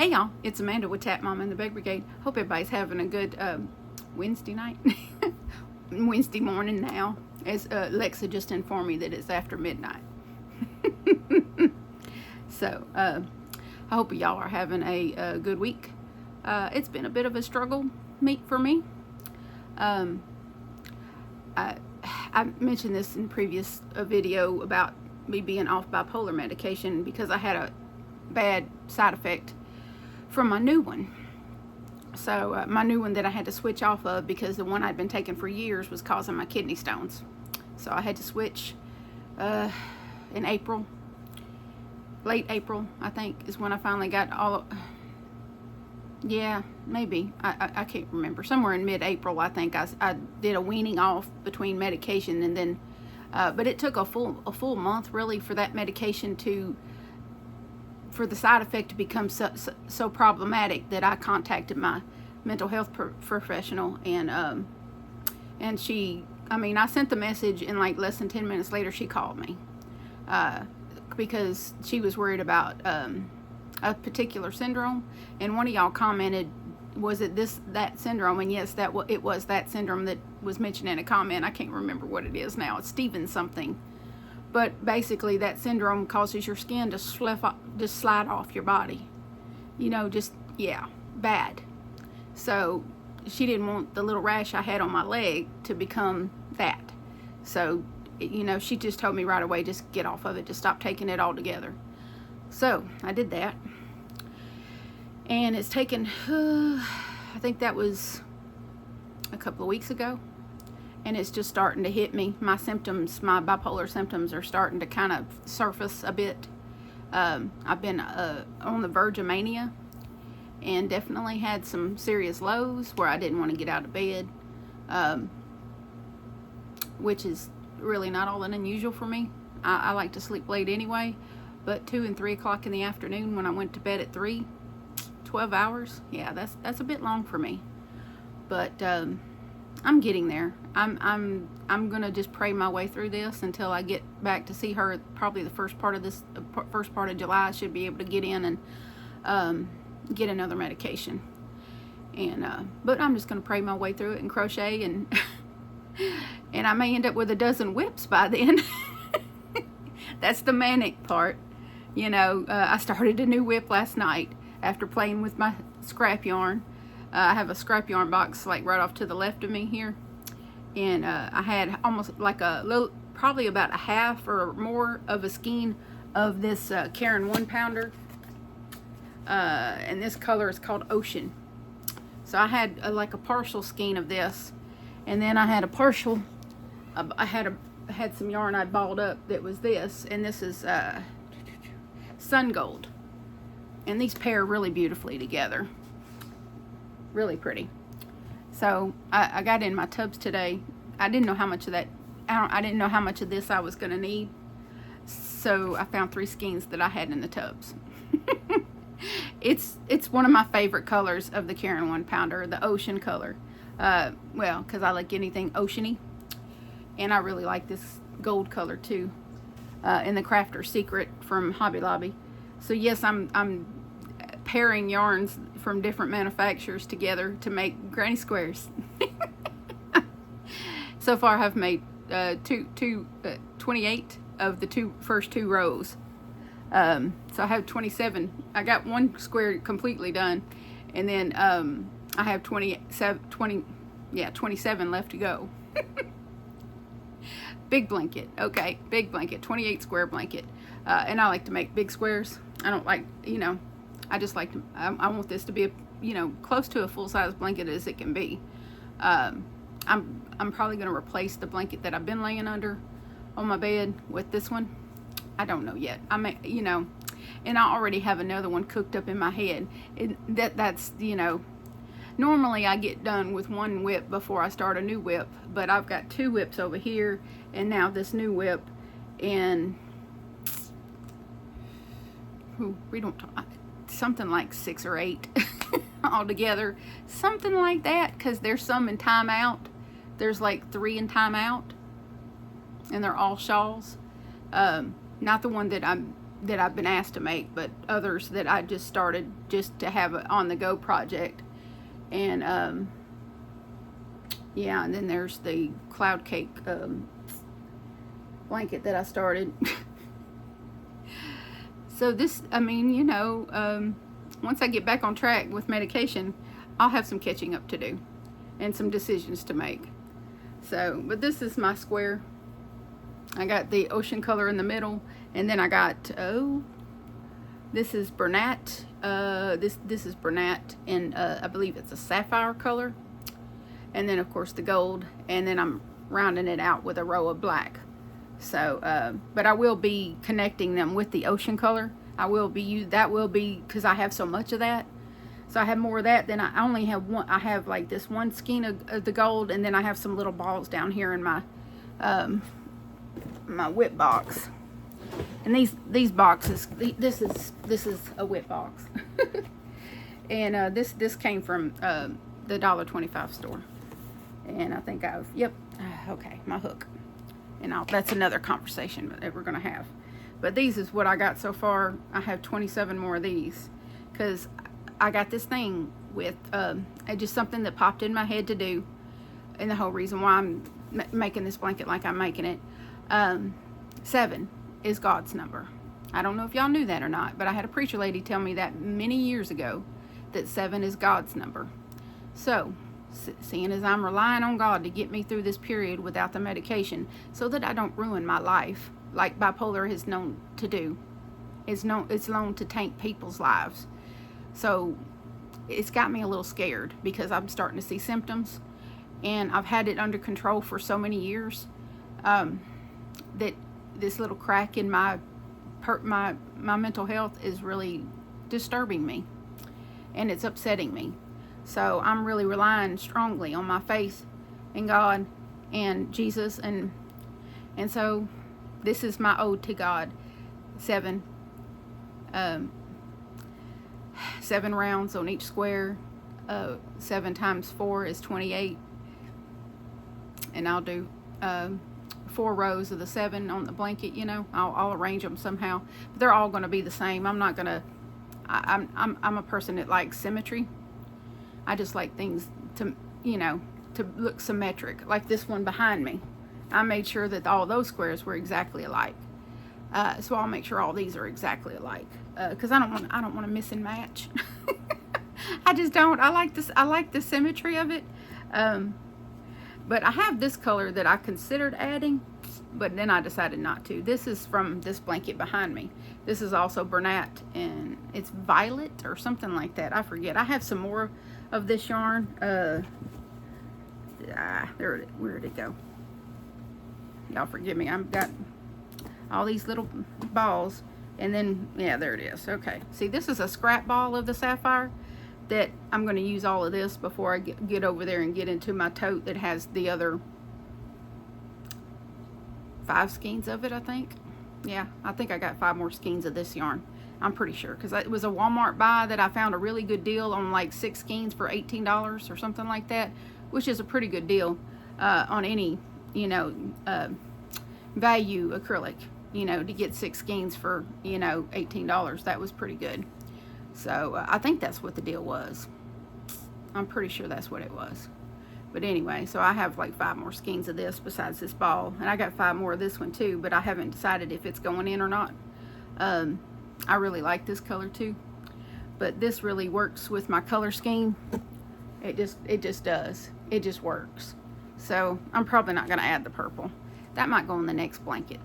Hey y'all, it's Amanda with Tap Mama and the Bake Brigade. Hope everybody's having a good Wednesday night. Wednesday morning now, as Lexa just informed me that it's after midnight. So, I hope y'all are having a good week. It's been a bit of a struggle for me. I mentioned this in previous video about me being off bipolar medication because I had a bad side effect from my new one. So my new one that I had to switch off of because the one I'd been taking for years was causing my kidney stones. So I had to switch in April, late April I think is when I finally got all, yeah, maybe, I can't remember, somewhere in mid-April I think I did a weaning off between medication, and then but it took a full month really for that medication for the side effect to become so problematic that I contacted my mental health professional, and she, I sent the message, and like less than 10 minutes later she called me because she was worried about a particular syndrome, and one of y'all commented, was it that syndrome? And yes, it was that syndrome that was mentioned in a comment. I can't remember what it is now. It's Stevens something. But basically that syndrome causes your skin to slide off your body. Yeah, bad. So she didn't want the little rash I had on my leg to become that. So, she just told me right away, just get off of it, just stop taking it altogether. So I did that. And it's taken, I think that was a couple of weeks ago. And it's just starting to hit me. My bipolar symptoms are starting to kind of surface a bit. I've been on the verge of mania, and definitely had some serious lows where I didn't want to get out of bed, which is really not all that unusual for me. I like to sleep late anyway, but 2 and 3 o'clock in the afternoon when I went to bed at 3, 12 hours, yeah, that's a bit long for me. But I'm getting there. I'm gonna just pray my way through this until I get back to see her. Probably the first part of July, I should be able to get in and get another medication. And but I'm just gonna pray my way through it and crochet, and and I may end up with a dozen whips by then. That's the manic part. I started a new whip last night after playing with my scrap yarn. I have a scrap yarn box like right off to the left of me here, and I had almost like probably about a half or more of a skein of this Caron 1-pounder, and this color is called Ocean. So I had like a partial skein of this, and then I had a partial, I had some yarn I balled up that was this, and this is Sun Gold, and these pair really beautifully together. Really pretty. So I got in my tubs today. I didn't know how much of that, I didn't know how much of this I was going to need. So I found 3 skeins that I had in the tubs. It's one of my favorite colors of the Caron 1-pounder, the ocean color. Well, because I like anything oceany. And I really like this gold color too. In the Crafter's Secret from Hobby Lobby. So yes, I'm pairing yarns from different manufacturers together to make granny squares. So far I've made 28 of the first two rows. So I have 27. I got one square completely done, and then I have 27 left to go. Big blanket, okay, big blanket, 28 square blanket. And I like to make big squares. I don't like, I just like to, I want this to be, close to a full-size blanket as it can be. I'm probably going to replace the blanket that I've been laying under on my bed with this one. I don't know yet. I may, and I already have another one cooked up in my head. That's, normally I get done with one whip before I start a new whip, but I've got 2 whips over here, and now this new whip, and we don't talk, something like 6 or 8 altogether, something like that, because there's some in timeout. There's like 3 in timeout, and they're all shawls. Not the one that I'm that I've been asked to make, but others that I just started just to have an on-the-go project. And yeah, and then there's the cloud cake blanket that I started. So this, I mean, you know, once I get back on track with medication, I'll have some catching up to do and some decisions to make. So, but this is my square. I got the ocean color in the middle, and then I got, oh, this is Bernat. This is Bernat, and I believe it's a sapphire color. And then of course the gold, and then I'm rounding it out with a row of black. So, but I will be connecting them with the ocean color. That will be, because I have so much of that. So I have more of that. Then I only have one. I have like this one skein of the gold, and then I have some little balls down here in my my whip box. And these boxes, this is a whip box. And this came from the $1.25 store. And I think yep, okay, my hook. And that's another conversation that we're gonna have. But these is what I got so far. I have 27 more of these, because I got this thing with just something that popped in my head to do, and the whole reason why I'm making this blanket like I'm making it. 7 is God's number. I don't know if y'all knew that or not, but I had a preacher lady tell me that many years ago, that 7 is God's number. So, seeing as I'm relying on God to get me through this period without the medication, so that I don't ruin my life, like bipolar is known to do. It's known to taint people's lives. So it's got me a little scared, because I'm starting to see symptoms, and I've had it under control for so many years, that this little crack in my mental health is really disturbing me, and it's upsetting me. So I'm really relying strongly on my faith in God and Jesus, and so this is my ode to God. 7 rounds on each square. 7 times 4 is 28, and I'll do 4 rows of the 7 on the blanket. You know, I'll arrange them somehow, but they're all going to be the same. I'm not gonna. I'm a person that likes symmetry. I just like things to, you know, to look symmetric. Like this one behind me, I made sure that all those squares were exactly alike. So I'll make sure all these are exactly alike, because I don't want to miss and match. I just don't. I like this. I like the symmetry of it. But I have this color that I considered adding, but then I decided not to. This is from this blanket behind me. This is also Bernat, and it's violet or something like that. I forget. I have some more of this yarn. Where did it go? Y'all forgive me. I've got all these little balls, and then, yeah, there it is. Okay. See, this is a scrap ball of the sapphire that I'm going to use all of this before I get over there and get into my tote that has the other 5 skeins of it, I think. Yeah, I think I got 5 more skeins of this yarn. I'm pretty sure, because it was a Walmart buy that I found a really good deal on, like 6 skeins for $18 or something like that, which is a pretty good deal on any, you know, value acrylic, you know, to get 6 skeins for, you know, $18. That was pretty good. So I think that's what the deal was. I'm pretty sure that's what it was. But anyway, so I have like 5 more skeins of this besides this ball, and I got 5 more of this one too, but I haven't decided if it's going in or not. I really like this color too, but this really works with my color scheme. It just does. It just works. So I'm probably not going to add the purple. That might go on the next blanket.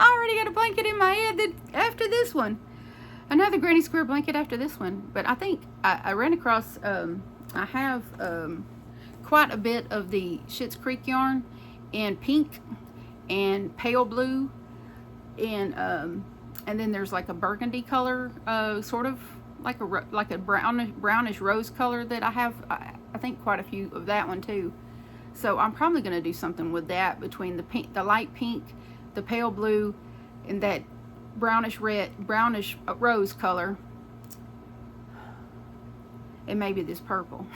I already got a blanket in my head that after this one. Another granny square blanket after this one. But I think I ran across, I have quite a bit of the Schitt's Creek yarn in pink and pale blue. And then there's like a burgundy color, sort of like a brownish rose color that I have. I think quite a few of that one too. So I'm probably going to do something with that, between the pink, the light pink, the pale blue, and that brownish rose color, and maybe this purple.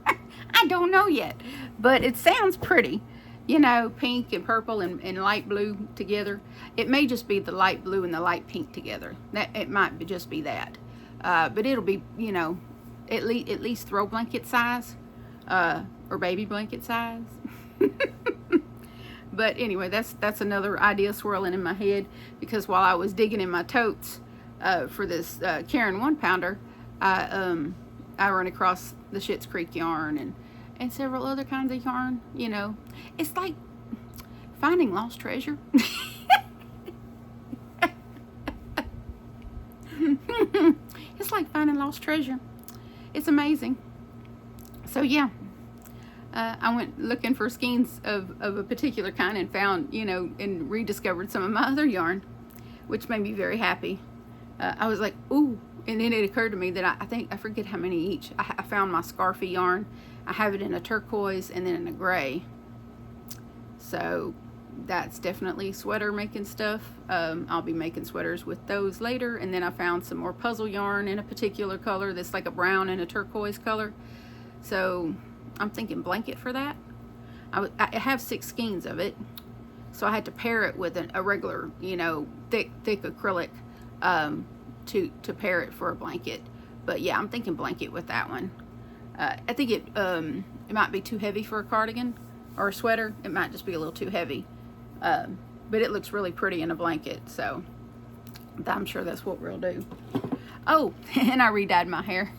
I don't know yet, but it sounds pretty. you know, pink and purple and light blue together. It may just be the light blue and the light pink together. That it might just be that, but it'll be, you know, at least throw blanket size, or baby blanket size. But anyway, that's another idea swirling in my head, because while I was digging in my totes for this Karen 1-pounder, I run across the Schitt's Creek yarn and several other kinds of yarn. You know, it's like finding lost treasure. It's like finding lost treasure. It's amazing. So yeah, I went looking for skeins of a particular kind and found, you know, and rediscovered some of my other yarn, which made me very happy. I was like, ooh, and then it occurred to me that I forget how many each. I found my scarfy yarn. I have it in a turquoise and then in a gray. So that's definitely sweater making stuff. I'll be making sweaters with those later. And then I found some more puzzle yarn in a particular color that's like a brown and a turquoise color. So I'm thinking blanket for that. I have 6 skeins of it, so I had to pair it with a regular, you know, thick acrylic to pair it for a blanket. But yeah, I'm thinking blanket with that one. I think it might be too heavy for a cardigan or a sweater. It might just be a little too heavy, but it looks really pretty in a blanket, so I'm sure that's what we'll do. Oh, and I re-dyed my hair.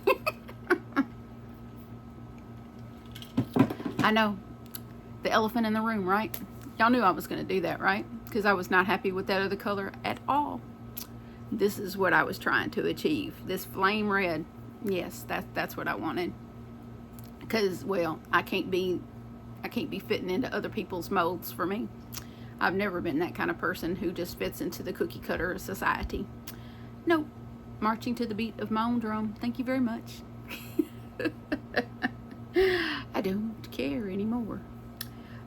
I know, the elephant in the room, right? Y'all knew I was going to do that, right? Because I was not happy with that other color at all. This is what I was trying to achieve. This flame red. Yes, that's what I wanted. Because, well, I can't be fitting into other people's molds for me. I've never been that kind of person who just fits into the cookie cutter of society. Nope. Marching to the beat of my own drum. Thank you very much. I don't care anymore.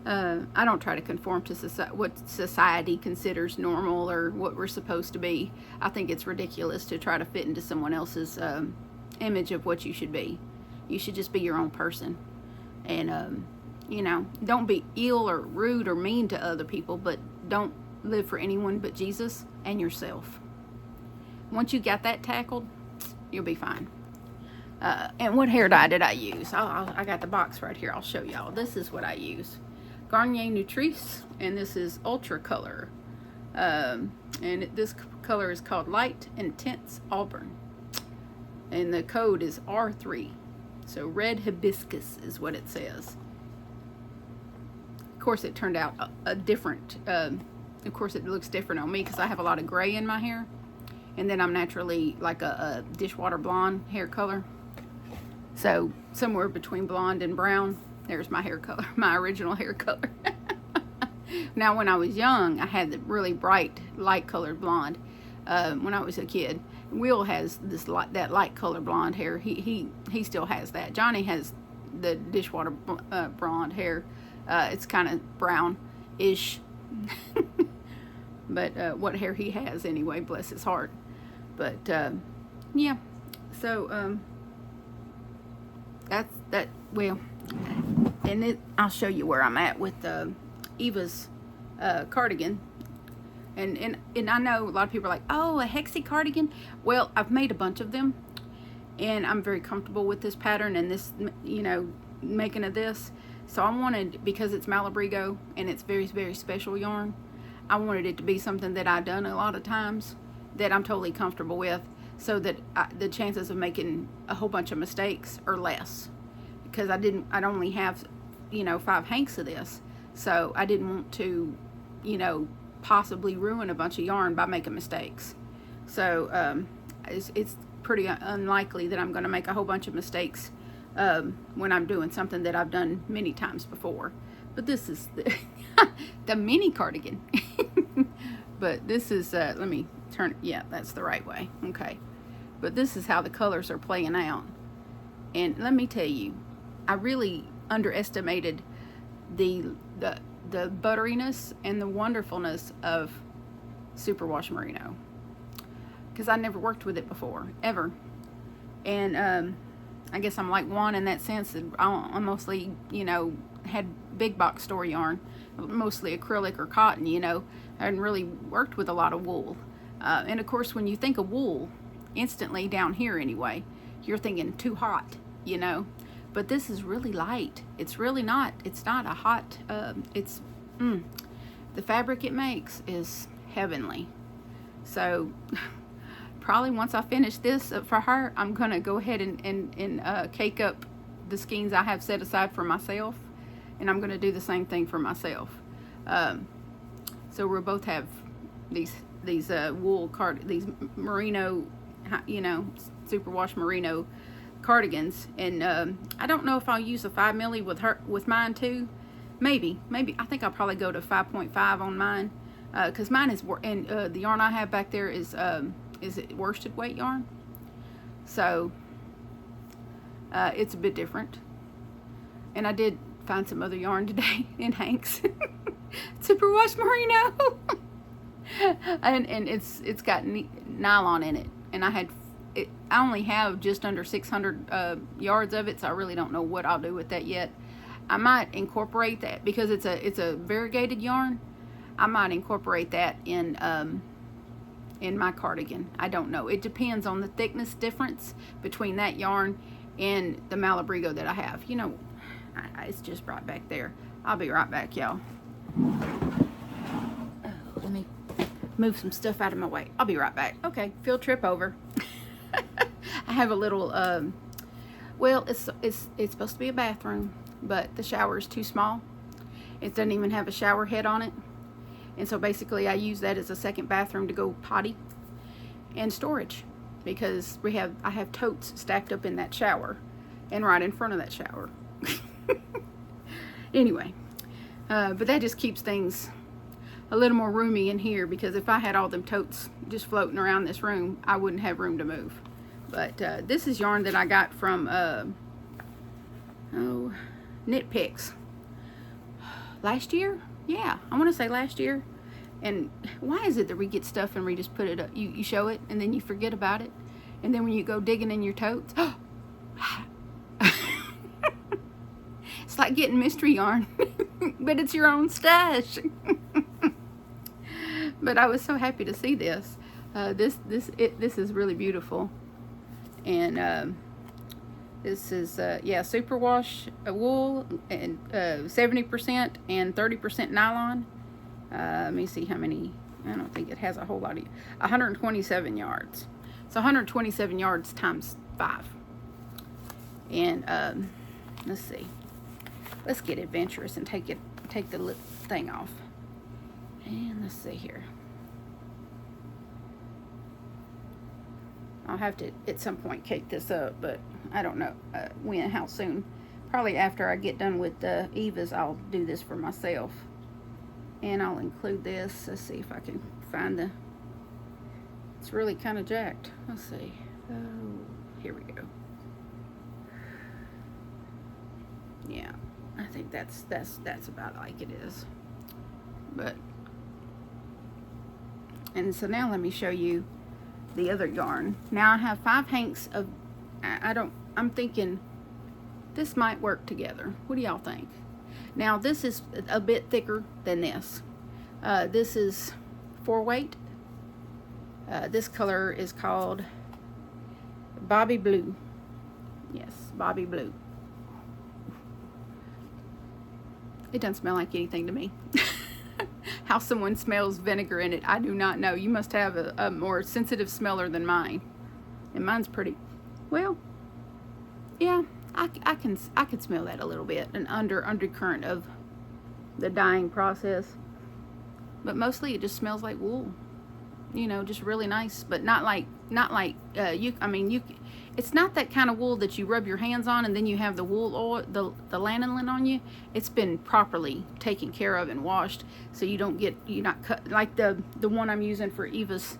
I don't try to conform to what society considers normal or what we're supposed to be. I think it's ridiculous to try to fit into someone else's image of what you should be. You should just be your own person. And, you know, don't be ill or rude or mean to other people, but don't live for anyone but Jesus and yourself. Once you got that tackled, you'll be fine. And what hair dye did I use? I got the box right here. I'll show y'all. This is what I use. Garnier Nutrice, and this is Ultra Color. And this color is called Light Intense Auburn. And the code is R3. So Red Hibiscus is what it says. Of course, it turned out a different, of course it looks different on me because I have a lot of gray in my hair. And then I'm naturally like a dishwater blonde hair color. So somewhere between blonde and brown, there's my hair color, my original hair color. Now, when I was young, I had the really bright, light colored blonde when I was a kid. Will has that light colored blonde hair. He still has that. Johnny has the dishwater blonde hair. It's kind of brown-ish. But what hair he has anyway, bless his heart. But yeah, so that's that. Well, and I'll show you where I'm at with Eva's cardigan. And I know a lot of people are like, oh, a hexie cardigan. Well, I've made a bunch of them, and I'm very comfortable with this pattern and this, you know, making of this. So I wanted, because it's Malabrigo and it's very, very special yarn, I wanted it to be something that I've done a lot of times that I'm totally comfortable with, so that the chances of making a whole bunch of mistakes are less. Because I'd only have, you know, 5 hanks of this, so I didn't want to, you know, possibly ruin a bunch of yarn by making mistakes. So it's pretty unlikely that I'm going to make a whole bunch of mistakes when I'm doing something that I've done many times before. But this is the mini cardigan. But this is, let me turn, yeah, that's the right way. Okay. But this is how the colors are playing out. And let me tell you, I really underestimated the butteriness and the wonderfulness of Superwash Merino, because I never worked with it before, ever. And I guess I'm like Juan in that sense that I mostly, you know, had big box store yarn, mostly acrylic or cotton, you know. I hadn't really worked with a lot of wool. And of course, when you think of wool, instantly down here anyway, you're thinking too hot, you know. But this is really light. It's really not. It's not a hot. The fabric it makes is heavenly. So probably once I finish this for her, I'm gonna go ahead and cake up the skeins I have set aside for myself, and I'm gonna do the same thing for myself. So we'll both have these wool these merino, you know, superwash merino cardigans, and I don't know if I'll use a 5 milli with mine too. Maybe I think I'll probably go to 5.5 on mine, because mine is, and the yarn I have back there is it worsted weight yarn, so it's a bit different. And I did find some other yarn today in Hank's superwash merino. and it's got nylon in it, and I only have just under 600 yards of it, so I really don't know what I'll do with that yet. I might incorporate that, because it's a variegated yarn. I might incorporate that in my cardigan. I don't know. It depends on the thickness difference between that yarn and the Malabrigo that I have. You know, it's just right back there. I'll be right back, y'all. Let me move some stuff out of my way. I'll be right back. Okay, field trip over. I have a little, well, it's supposed to be a bathroom, but the shower is too small. It doesn't even have a shower head on it. And so basically I use that as a second bathroom to go potty and storage, because I have totes stacked up in that shower and right in front of that shower. Anyway, but that just keeps things a little more roomy in here, because if I had all them totes just floating around this room, I wouldn't have room to move. But this is yarn that I got from Knit Picks last year. Yeah, I want to say last year. And why is it that we get stuff and we just put it up, you show it and then you forget about it, and then when you go digging in your totes, it's like getting mystery yarn, but it's your own stash. But I was so happy to see this. This is really beautiful, and this is yeah, superwash wool, and 70% and 30% nylon. Let me see how many. I don't think it has a whole lot of 127 yards. So 127 yards times 5. And let's see. Let's get adventurous and take the thing off. And let's see here. I'll have to at some point cake this up, but I don't know when, how soon. Probably after I get done with the Eva's, I'll do this for myself. And I'll include this. Let's see if I can find it's really kind of jacked. Let's see. Oh, here we go. Yeah, I think that's about like it is. But, and so now let me show you the other yarn. Now I have 5 hanks of, I'm thinking this might work together. What do y'all think? Now this is a bit thicker than this. This is 4 weight. This color is called Bobby Blue. Yes, Bobby Blue. It doesn't smell like anything to me. How someone smells vinegar in it, I do not know. You must have a more sensitive smeller than mine. And mine's pretty, well, yeah, I can smell that a little bit, an undercurrent of the dyeing process. But mostly it just smells like wool. You know, just really nice, but not like it's not that kind of wool that you rub your hands on and then you have the wool oil, the lanolin on you. It's been properly taken care of and washed, so you're not cut like the one I'm using for Eva's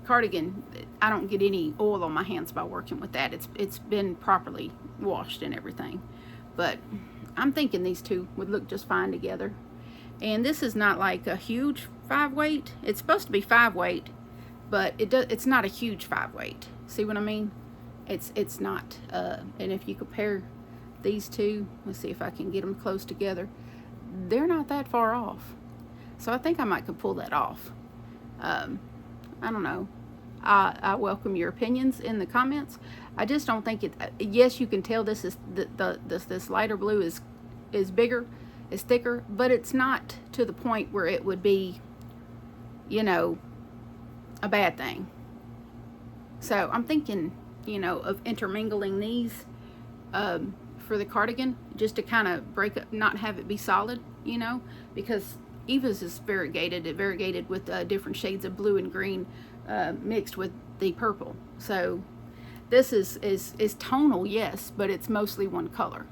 cardigan. I don't get any oil on my hands by working with that. It's been properly washed and everything. But I'm thinking these two would look just fine together. And this is not like a huge 5 weight. It's supposed to be 5 weight, but it's not a huge 5 weight. See what I mean? It's not. And if you compare these two, let's see if I can get them close together. They're not that far off. So I think I might could pull that off. I don't know. I welcome your opinions in the comments. I just don't think it, yes, you can tell this is this lighter blue is bigger, is thicker, but it's not to the point where it would be, you know, a bad thing. So I'm thinking, you know, of intermingling these for the cardigan, just to kind of break up, not have it be solid, you know, because Eva's is variegated with different shades of blue and green mixed with the purple. So this is tonal, yes, but it's mostly one color.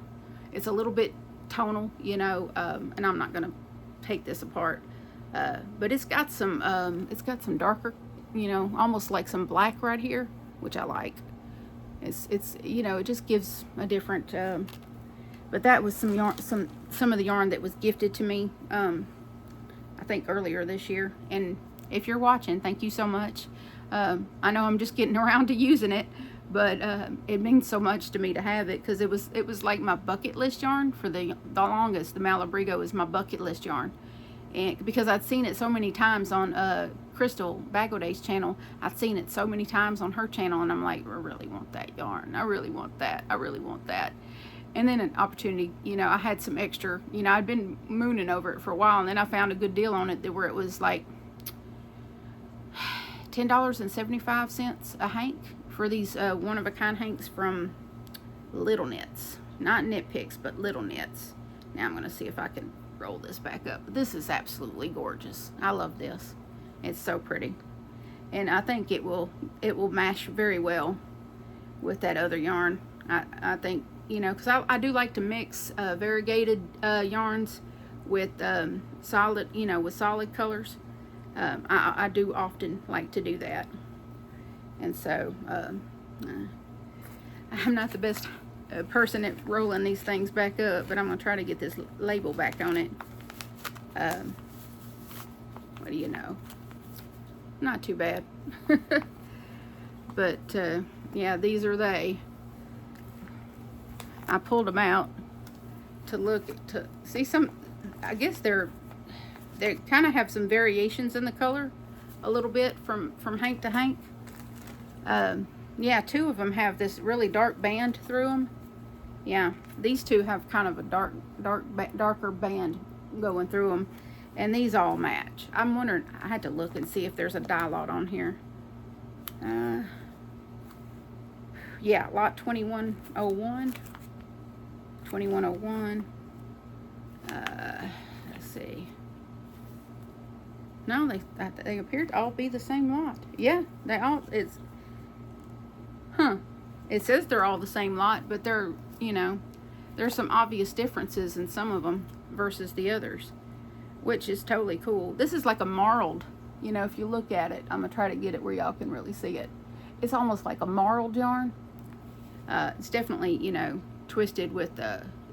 It's a little bit tonal, you know, and I'm not gonna take this apart, but it's got some darker, you know, almost like some black right here, which I like. It's you know, it just gives a different. But that was some yarn, some of the yarn that was gifted to me. I think earlier this year. And if you're watching, thank you so much. I know I'm just getting around to using it, but it means so much to me to have it, because it was like my bucket list yarn for the longest. The Malabrigo is my bucket list yarn, and because I'd seen it so many times on Crystal Bagoday's channel, I'd seen it so many times on her channel, and I'm like, I really want that yarn. I really want that. I really want that. And then an opportunity, you know, I had some extra, you know, I'd been mooning over it for a while, and then I found a good deal on it where it was like $10.75 a hank for these one-of-a-kind hanks from Little Knits. Not Knit Picks, but Little Knits. Now I'm going to see if I can roll this back up. This is absolutely gorgeous. I love this. It's so pretty. And I think it will mash very well with that other yarn. I think, you know, because I do like to mix variegated yarns with solid, you know, with solid colors. I do often like to do that. And so I'm not the best person at rolling these things back up, but I'm going to try to get this label back on it. What do you know? Not too bad. But yeah, these are they. I pulled them out to look to see some. I guess they kind of have some variations in the color a little bit from hank to hank. Yeah, two of them have this really dark band through them. Yeah, these two have kind of a darker band going through them, and these all match. I'm wondering, I had to look and see if there's a dye lot on here. Yeah, lot 2101. 2101. Let's see. No, they appear to all be the same lot. Yeah, they all, it's, it says they're all the same lot, but they're, you know, there's some obvious differences in some of them versus the others, which is totally cool. This is like a marled, you know, if you look at it, I'm gonna try to get it where y'all can really see it. It's almost like a marled yarn. It's definitely, you know, twisted with,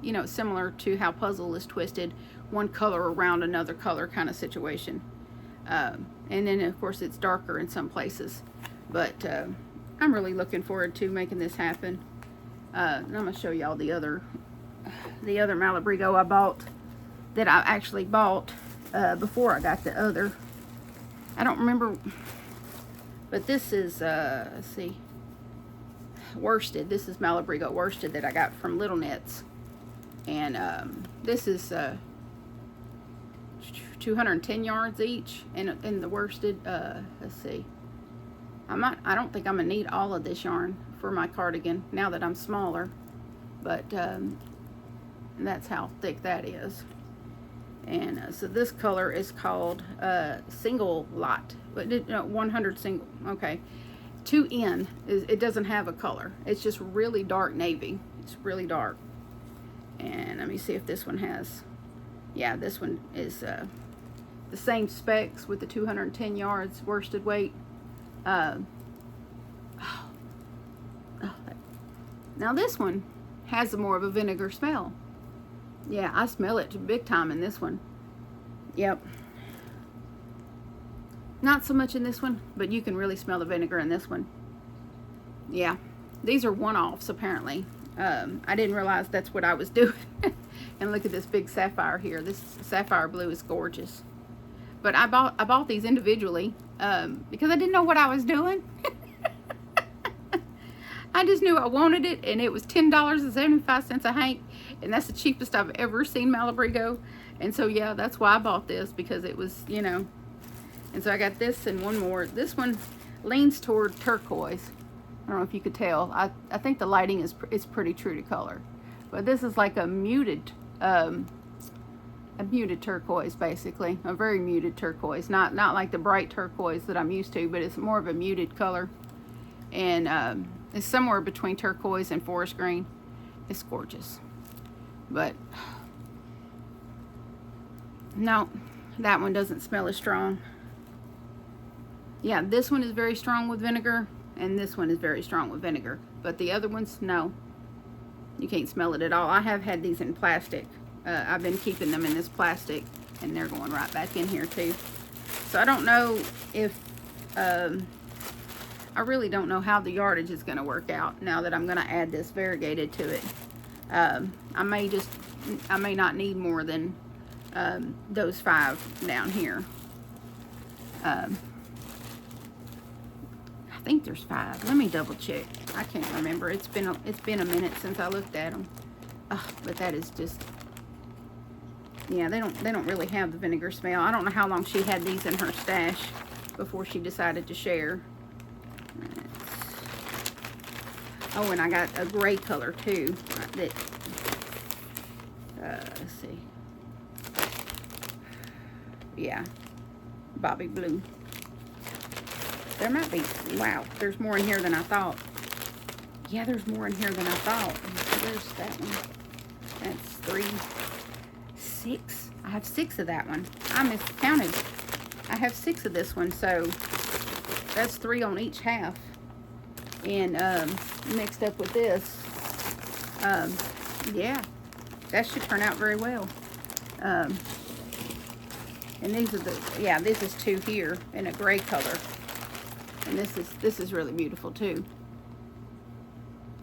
you know, similar to how puzzle is twisted, one color around another color kind of situation. And then of course it's darker in some places, but I'm really looking forward to making this happen. And I'm gonna show y'all the other Malabrigo I bought, that I actually bought before I got the other. I don't remember, but this is let's see, worsted. This is Malabrigo worsted that I got from Little Knits, and this is 210 yards each in the worsted. Let's see, I don't think I'm gonna need all of this yarn for my cardigan now that I'm smaller, but that's how thick that is. And so this color is called single lot, but no, 100 single. Okay, 2N it doesn't have a color. It's just really dark navy. It's really dark. And let me see if this one has. Yeah, this one is the same specs with the 210 yards worsted weight. Now this one has more of a vinegar smell. Yeah, I smell it big time in this one. Yep. Not so much in this one, but you can really smell the vinegar in this one. Yeah, these are one-offs apparently. I didn't realize that's what I was doing. And look at this big sapphire here. This sapphire blue is gorgeous. But I bought these individually because I didn't know what I was doing. I just knew I wanted it, and it was $10.75 a hank, and that's the cheapest I've ever seen Malabrigo. And so yeah, that's why I bought this, because it was, you know. And so I got this and one more. This one leans toward turquoise. I don't know if you could tell. I think the lighting is pretty true to color, but this is like a muted turquoise, basically a very muted turquoise, not like the bright turquoise that I'm used to, but it's more of a muted color, and it's somewhere between turquoise and forest green. It's gorgeous, but no, that one doesn't smell as strong. Yeah, this one is very strong with vinegar, and this one is very strong with vinegar, but the other ones, no, you can't smell it at all. I have had these in plastic. I've been keeping them in this plastic, and they're going right back in here too. So I don't know if I really don't know how the yardage is going to work out now that I'm going to add this variegated to it. I may not need more than those 5 down here. I think there's 5. Let me double check. I can't remember. It's been a minute since I looked at them. But that is just, yeah, they don't really have the vinegar smell. I don't know how long she had these in her stash before she decided to share. Oh, and I got a gray color too. That let's see. Yeah, Bobby Blue. There might be, wow, there's more in here than I thought. Yeah, there's more in here than I thought. There's that one. That's 3, 6. I have 6 of that one. I miscounted. I have 6 of this one, so that's 3 on each half. And mixed up with this, yeah, that should turn out very well. And these are the, yeah, this is 2 here in a gray color. And this is really beautiful too.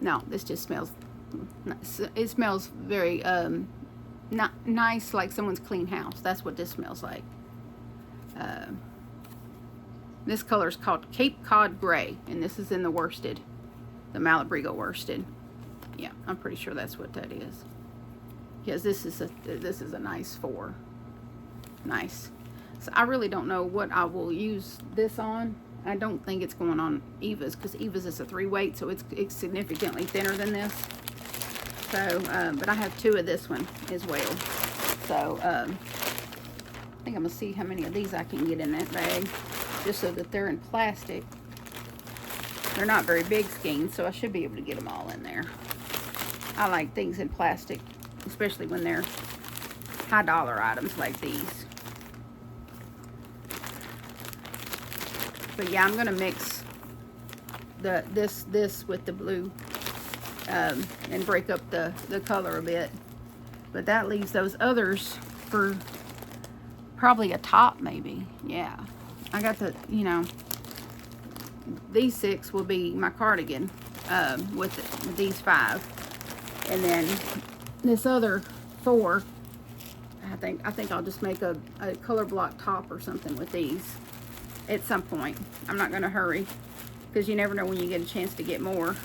No, this just smells, it smells very not nice, like someone's clean house. That's what this smells like. This color is called Cape Cod Gray, and this is in the worsted, the Malabrigo worsted. Yeah, I'm pretty sure that's what that is. Because this is a nice 4. Nice. So I really don't know what I will use this on. I don't think it's going on Eva's, because Eva's is a 3 weight, so it's significantly thinner than this. So, but I have 2 of this one as well. So, I think I'm going to see how many of these I can get in that bag, just so that they're in plastic. They're not very big skeins, so I should be able to get them all in there. I like things in plastic, especially when they're high dollar items like these. But yeah, I'm gonna mix this with the blue and break up the color a bit. But that leaves those others for probably a top, maybe. Yeah, I got the, you know, these 6 will be my cardigan with these 5, and then this other 4, I think I'll just make a color block top or something with these at some point. I'm not gonna hurry, because you never know when you get a chance to get more,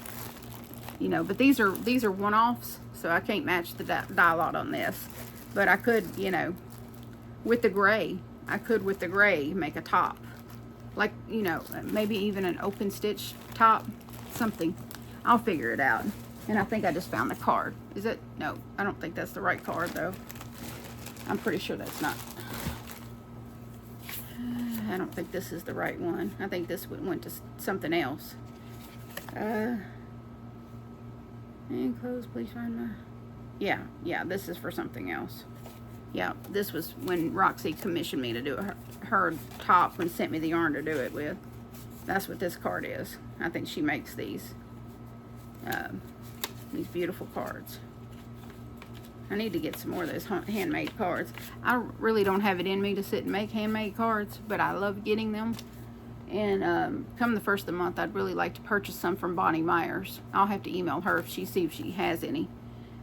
you know. But these are one-offs, so I can't match the dye lot on this. But I could, you know, with the gray, make a top, like, you know, maybe even an open stitch top, something. I'll figure it out. And I think I just found the card. Is it? No, I don't think that's the right card though. I'm pretty sure that's not. I don't think this is the right one. I think this went to something else. Enclosed, please find my... Yeah, this is for something else. Yeah, this was when Roxy commissioned me to do her top and sent me the yarn to do it with. That's what this card is. I think she makes these beautiful cards. I need to get some more of those handmade cards. I really don't have it in me to sit and make handmade cards, but I love getting them. And come the first of the month, I'd really like to purchase some from Bonnie Myers. I'll have to email her see if she has any,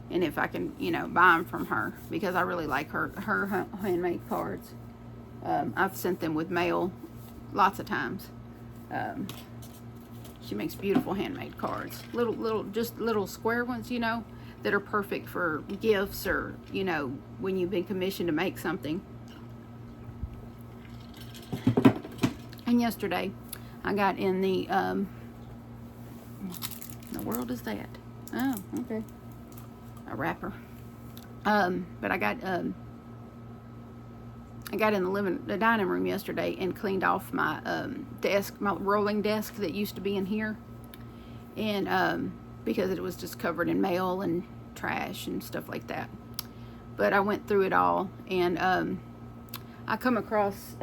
and if I can, you know, buy them from her, because I really like her handmade cards. I've sent them with mail lots of times. She makes beautiful handmade cards, just little square ones, you know, that are perfect for gifts, or, you know, when you've been commissioned to make something. And yesterday, I got in the world is that? Oh, okay. A wrapper. But I got in the dining room yesterday and cleaned off my desk, my rolling desk that used to be in here, and because it was just covered in mail and trash and stuff like that. But I went through it all, and I come across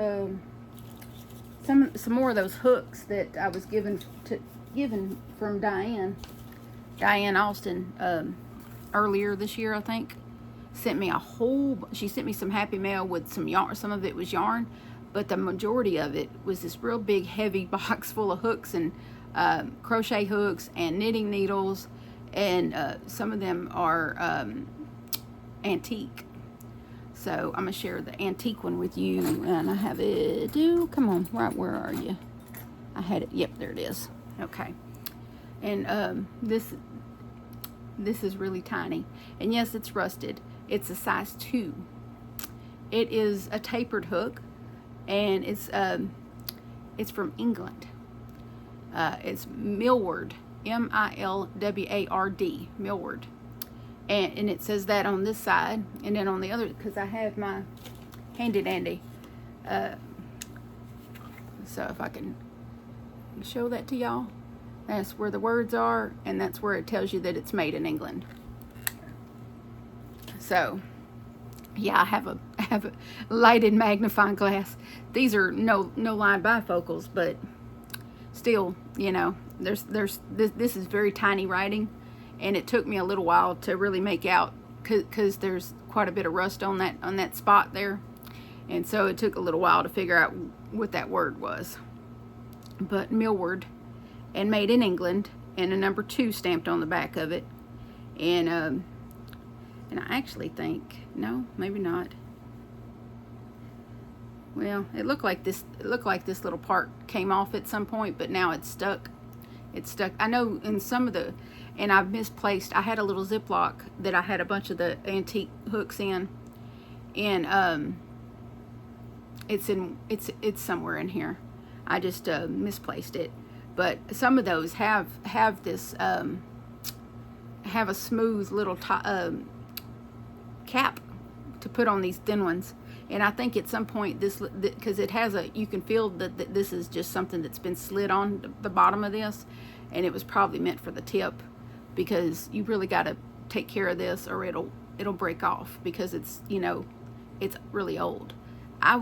some more of those hooks that I was given from Diane Austin earlier this year, I think. Sent me she sent me some happy mail with some yarn. Some of it was yarn, but the majority of it was this real big heavy box full of hooks and crochet hooks and knitting needles, and some of them are antique. So I'm gonna share the antique one with you, and I have it. Come on, right, where are you? I had it. Yep, there it is. Okay, and this is really tiny, and yes, it's rusted. It's a size 2. It is a tapered hook, and it's from England. It's Millward, Milward, Millward. And it says that on this side, and then on the other, because I have my handy dandy. So if I can show that to y'all, that's where the words are, and that's where it tells you that it's made in England. So yeah, I have a lighted magnifying glass. These are no line bifocals, but still, you know, this is very tiny writing. And it took me a little while to really make out, because there's quite a bit of rust on that spot there, and so it took a little while to figure out what that word was. But Millward, and made in England, and a number 2 stamped on the back of it, and I actually think, no, maybe not. Well, it looked like this little part came off at some point, but now it's stuck. It's stuck. I know in some of the, and I've misplaced, I had a little Ziploc that I had a bunch of the antique hooks in, and it's somewhere in here. I just misplaced it. But some of those have this have a smooth little cap to put on these thin ones. And I think at some point because it has you can feel that this is just something that's been slid on the bottom of this, and it was probably meant for the tip, because you really got to take care of this or it'll break off, because it's, you know, it's really old. I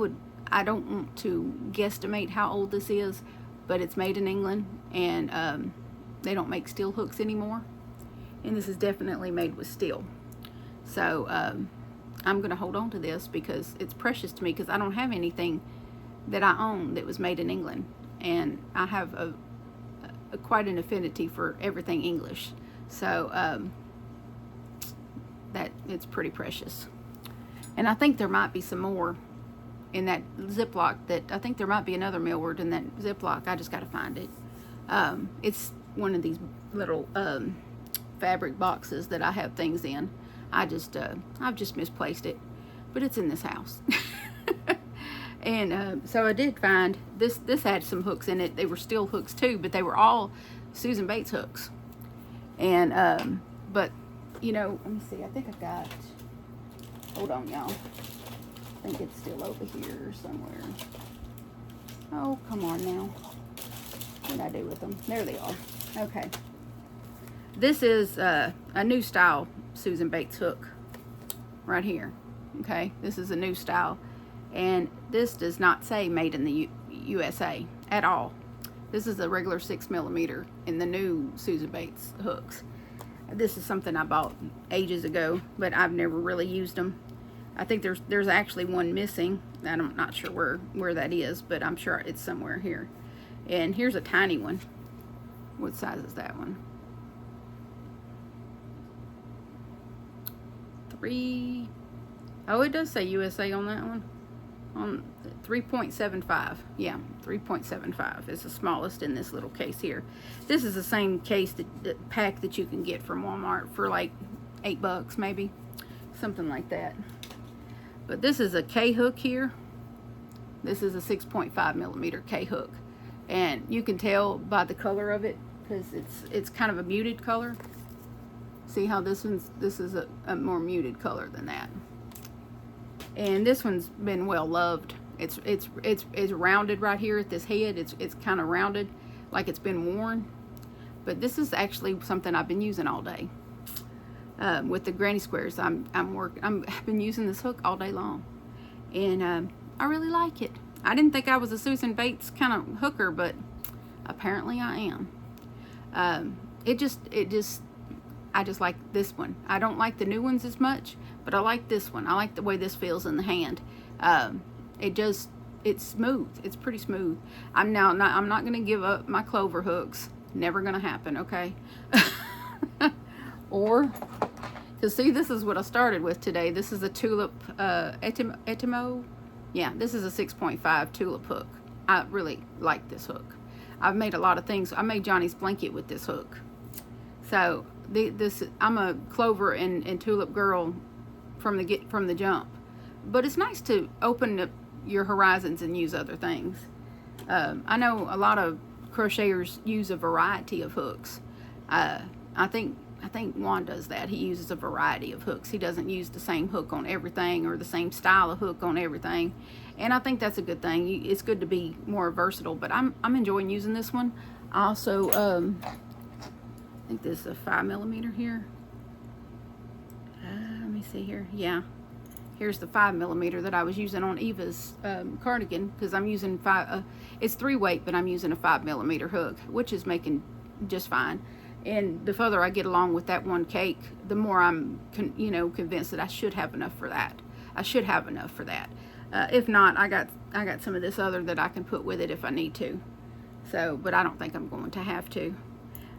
don't want to guesstimate how old this is, but it's made in England, and they don't make steel hooks anymore, and this is definitely made with steel. So I'm going to hold on to this because it's precious to me, because I don't have anything that I own that was made in England, and I have quite an affinity for everything English. So that it's pretty precious. And I think there might be some more in that Ziploc. I think there might be another Millward in that Ziploc. I just got to find it. It's one of these little fabric boxes that I have things in. I've just misplaced it, but it's in this house. And so I did find this had some hooks in it. They were steel hooks too, but they were all Susan Bates hooks. And but you know, let me see, I think I got, hold on y'all, I think it's still over here somewhere. Oh, come on now, what did I do with them? There they are. Okay, this is a new style Susan Bates hook right here. Okay, this is a new style, and this does not say made in the USA at all. This is a regular 6mm in the new Susan Bates hooks. This is something I bought ages ago, but I've never really used them. I think there's actually one missing, and I'm not sure where that is, but I'm sure it's somewhere here. And here's a tiny one. What size is that one? 3. Oh, it does say USA on that one. On 3.75. Yeah, 3.75 is the smallest in this little case here. This is the same case that pack that you can get from Walmart for like $8 maybe, something like that. But this is a K hook here. This is a 6.5 millimeter K hook, and you can tell by the color of it because it's kind of a muted color. See how this is a more muted color than that. And this one's been well loved. It's rounded right here at this head. It's kind of rounded, like it's been worn. But this is actually something I've been using all day. With the granny squares, I've been using this hook all day long, and I really like it. I didn't think I was a Susan Bates kind of hooker, but apparently I am. I just like this one. I don't like the new ones as much, but I like this one. I like the way this feels in the hand. It's smooth. It's pretty smooth. I'm not going to give up my clover hooks. Never going to happen, okay? Or, because see, this is what I started with today. This is a tulip Etimo. Yeah, this is a 6.5 tulip hook. I really like this hook. I've made a lot of things. I made Johnny's blanket with this hook. So I'm a clover and tulip girl from the jump. But it's nice to open up your horizons and use other things. I know a lot of crocheters use a variety of hooks. I think Juan does that. He uses a variety of hooks. He doesn't use the same hook on everything or the same style of hook on everything. And I think that's a good thing. It's good to be more versatile, but I'm enjoying using this one. I also, I think this is a 5 millimeter here. Let me see here. Yeah. Here's the 5 millimeter that I was using on Eva's cardigan, because I'm using it's 3 weight, but I'm using a 5 millimeter hook, which is making just fine. And the further I get along with that one cake, the more I'm convinced that I should have enough for that. I should have enough for that. If not, I got some of this other that I can put with it if I need to. So, but I don't think I'm going to have to.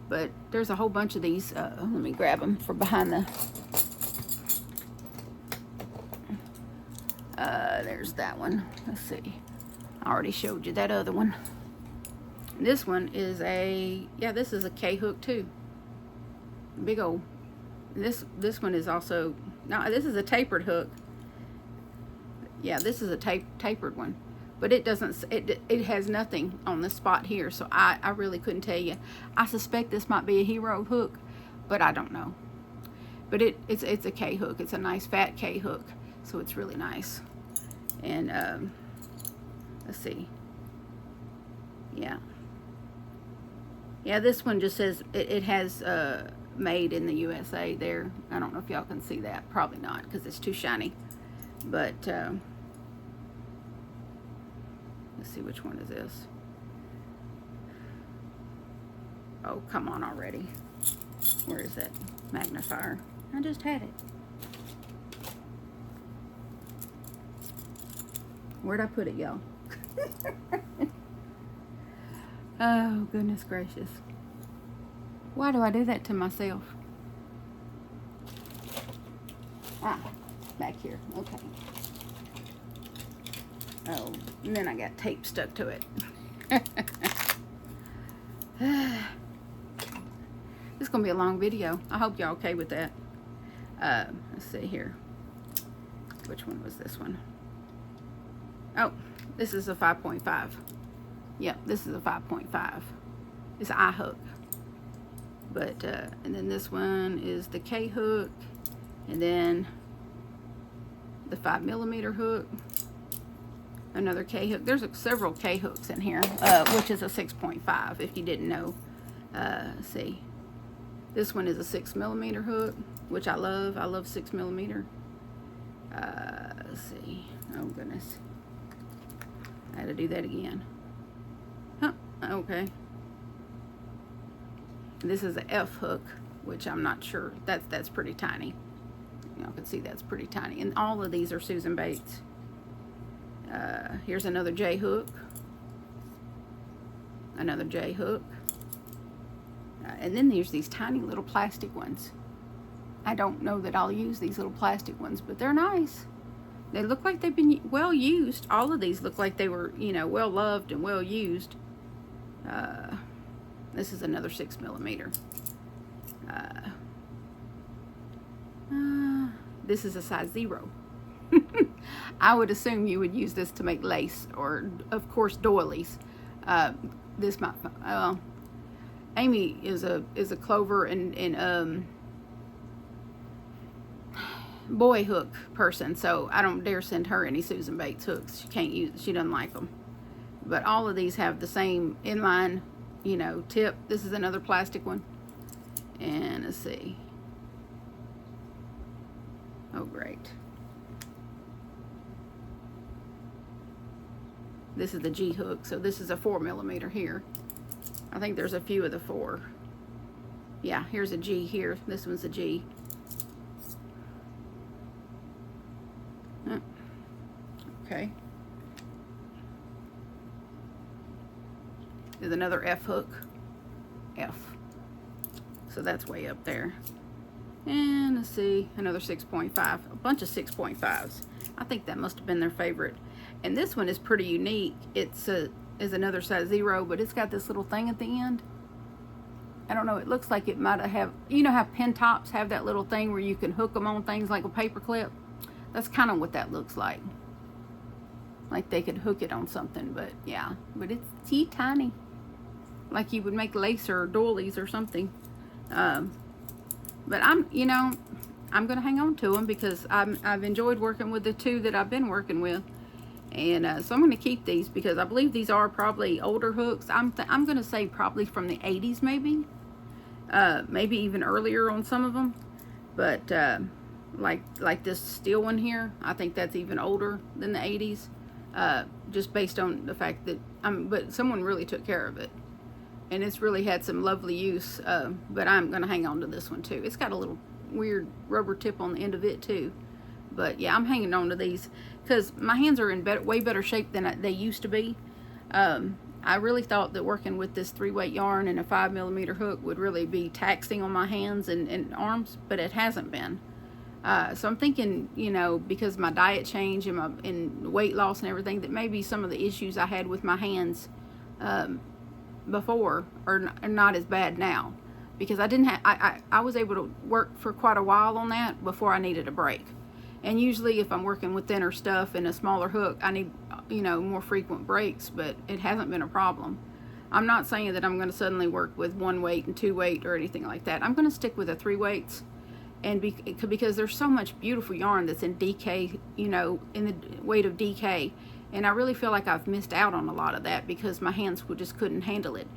But there's a whole bunch of these. Let me grab them for behind the. There's that one. Let's see. I already showed you that other one. This one is this is a K hook too. Big old. This one is also, no, this is a tapered hook. Yeah, this is a tapered one, but it doesn't. It has nothing on this spot here, so I really couldn't tell you. I suspect this might be a hero hook, but I don't know. But it's a K hook. It's a nice fat K hook, so it's really nice. And let's see. Yeah, this one just says it has made in the USA there. I don't know if y'all can see that. Probably not, because it's too shiny. But let's see, which one is this? Oh, come on already. Where is that magnifier? I just had it. Where'd I put it, y'all? Oh, goodness gracious. Why do I do that to myself? Ah, back here. Okay. Oh, and then I got tape stuck to it. It's going to be a long video. I hope y'all okay with that. Let's see here. Which one was this one? Oh, this is a 5.5. Yep, this is a 5.5. It's an I hook. But, and then this one is the K hook. And then the 5 millimeter hook. Another K hook. There's several K hooks in here, which is a 6.5, if you didn't know. Let's see. This one is a 6 millimeter hook, which I love. I love 6 millimeter. Let's see. Oh, goodness. I had to do that again. Huh, okay. This is a F hook, which I'm not sure. That's pretty tiny. Y'all can see that's pretty tiny. And all of these are Susan Bates. Here's another J hook. Another J hook. And then there's these tiny little plastic ones. I don't know that I'll use these little plastic ones, but they're nice. They look like they've been well used. All of these look like they were, you know, well loved and well used. This is another 6mm. This is a size 0. I would assume you would use this to make lace, or of course doilies. This might, Amy is a clover and boy hook person, so I don't dare send her any Susan Bates hooks. She can't use, she doesn't like them. But all of these have the same inline, you know, tip. This is another plastic one. And let's see. Oh, great. This is the G hook, so this is a 4mm here. I think there's a few of the 4. Yeah, here's a G here. This one's a G. Okay. There's another F hook. F. So that's way up there. And let's see, another 6.5. A bunch of 6.5s. I think that must have been their favorite. And this one is pretty unique. It's is another size 0, but it's got this little thing at the end. I don't know, it looks like it might have, you know how pin tops have that little thing where you can hook them on things like a paper clip? That's kind of what that looks like. Like they could hook it on something, but yeah. But it's tiny. Like you would make lace or doilies or something. But I'm going to hang on to them because I've enjoyed working with the 2 that I've been working with. And so I'm going to keep these because I believe these are probably older hooks. I'm going to say probably from the 80s maybe. Maybe even earlier on some of them. But like this steel one here, I think that's even older than the 80s. Just based on the fact that, but someone really took care of it. And it's really had some lovely use, but I'm going to hang on to this one too. It's got a little weird rubber tip on the end of it too. But yeah, I'm hanging on to these because my hands are in way better shape than they used to be. I really thought that working with this 3-weight yarn and a 5mm hook would really be taxing on my hands and arms, but it hasn't been. So I'm thinking, you know, because my diet change and weight loss and everything, that maybe some of the issues I had with my hands before are not as bad now, because I didn't have, I was able to work for quite a while on that before I needed a break. And usually if I'm working with thinner stuff and a smaller hook, I need, you know, more frequent breaks, but it hasn't been a problem. I'm not saying that I'm going to suddenly work with 1 weight and 2 weight or anything like that. I'm going to stick with the 3 weights, and because there's so much beautiful yarn that's in DK, you know, in the weight of DK. And I really feel like I've missed out on a lot of that because my hands just couldn't handle it.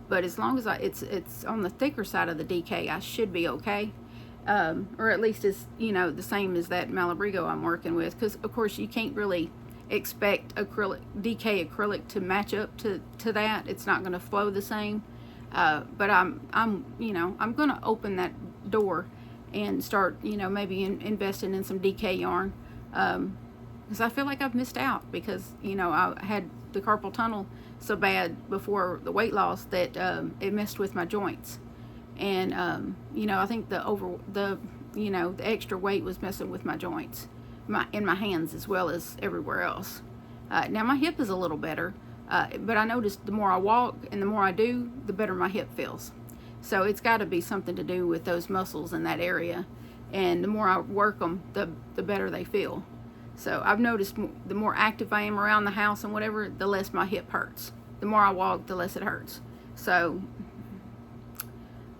But as long as it's on the thicker side of the DK, I should be okay. Or at least it's, you know, the same as that Malabrigo I'm working with. Because, of course, you can't really expect DK acrylic to match up to that. It's not going to flow the same. But I'm you know, I'm going to open that door and start, you know, maybe investing in some DK yarn. Because I feel like I've missed out because, you know, I had the carpal tunnel so bad before the weight loss that it messed with my joints. And, you know, I think the extra weight was messing with my joints, in my hands as well as everywhere else. Now my hip is a little better, but I noticed the more I walk and the more I do, the better my hip feels. So it's got to be something to do with those muscles in that area. And the more I work them, the better they feel. So I've noticed the more active I am around the house and whatever, the less my hip hurts. The more I walk, the less it hurts. So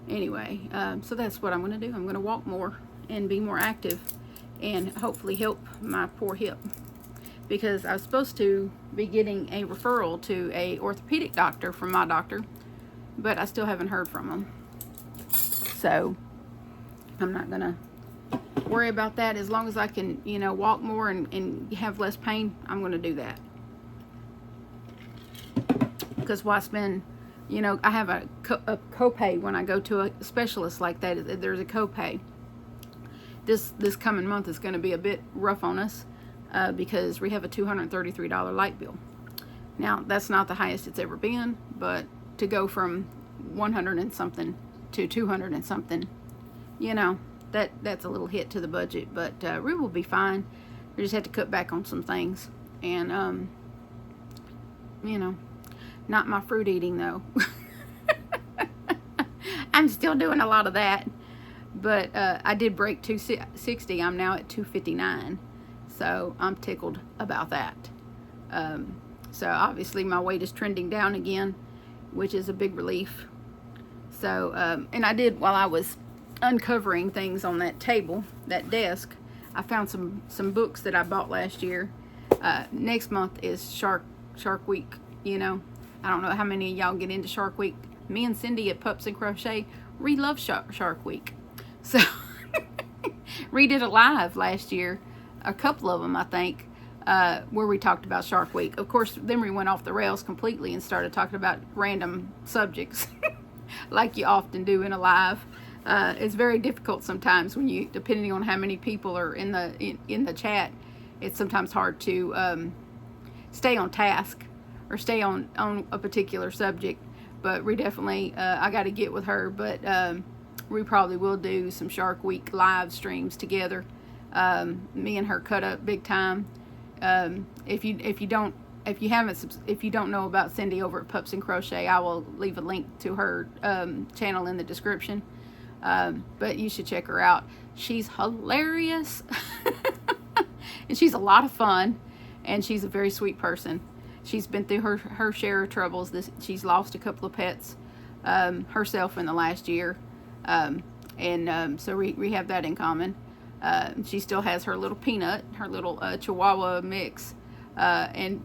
anyway, so that's what I'm going to do. I'm going to walk more and be more active and hopefully help my poor hip. Because I was supposed to be getting a referral to a orthopedic doctor from my doctor, but I still haven't heard from him. So I'm not going to worry about that. As long as I can, you know, walk more and have less pain, I'm going to do that. Because why spend, you know, I have a copay when I go to a specialist like that. There's a copay. This coming month is going to be a bit rough on us because we have a $233 light bill. Now, that's not the highest it's ever been, but to go from 100 and something to 200 and something, you know, that's a little hit to the budget, but we will be fine. We just had to cut back on some things, and you know, not my fruit eating though. I'm still doing a lot of that, but I did break 260. I'm now at 259, so I'm tickled about that. So obviously my weight is trending down again, which is a big relief. So and I did, while I was uncovering things on that table, that desk, I found some books that I bought last year. Next month is Shark Week. You know, I don't know how many of y'all get into Shark Week. Me and Cindy at Pups and Crochet, we love Shark Week. So we did a live last year, a couple of them I think, where we talked about Shark Week. Of course, then we went off the rails completely and started talking about random subjects, like you often do in a live. It's very difficult sometimes when you, depending on how many people are in the chat, it's sometimes hard to stay on task or stay on a particular subject. But we definitely, I got to get with her, but we probably will do some Shark Week live streams together. Me and her cut up big time. If you don't know about Cindy over at Pups and Crochet, I will leave a link to her channel in the description. But you should check her out. She's hilarious. And she's a lot of fun, and she's a very sweet person. She's been through her share of troubles. She's lost a couple of pets herself in the last year, so we have that in common. She still has her little Peanut, her little Chihuahua mix, and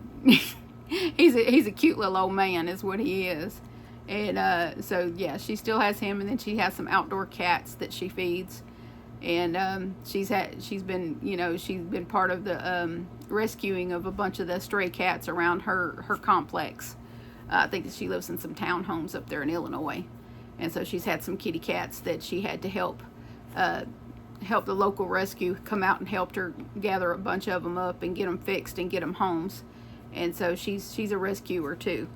he's a cute little old man is what he is. And so yeah, she still has him, and then she has some outdoor cats that she feeds, and she's been part of the rescuing of a bunch of the stray cats around her complex. I think that she lives in some townhomes up there in Illinois, and so she's had some kitty cats that she had to help the local rescue come out and helped her gather a bunch of them up and get them fixed and get them homes. And so she's a rescuer too.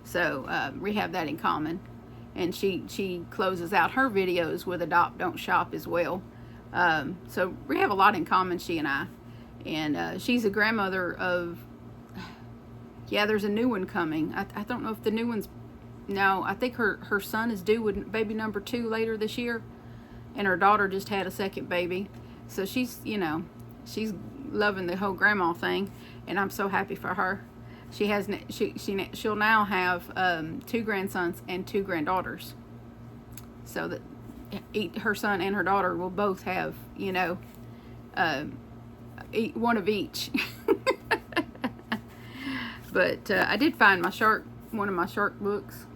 So we have that in common. And she closes out her videos with Adopt Don't Shop as well. So we have a lot in common, she and I. And she's a grandmother of, yeah, there's a new one coming. I don't know if the new one's, no, I think her son is due with baby number 2 later this year. And her daughter just had a second baby. So she's loving the whole grandma thing. And I'm so happy for her. She'll now have 2 grandsons and 2 granddaughters. So that her son and her daughter will both have, one of each. But I did find one of my shark books.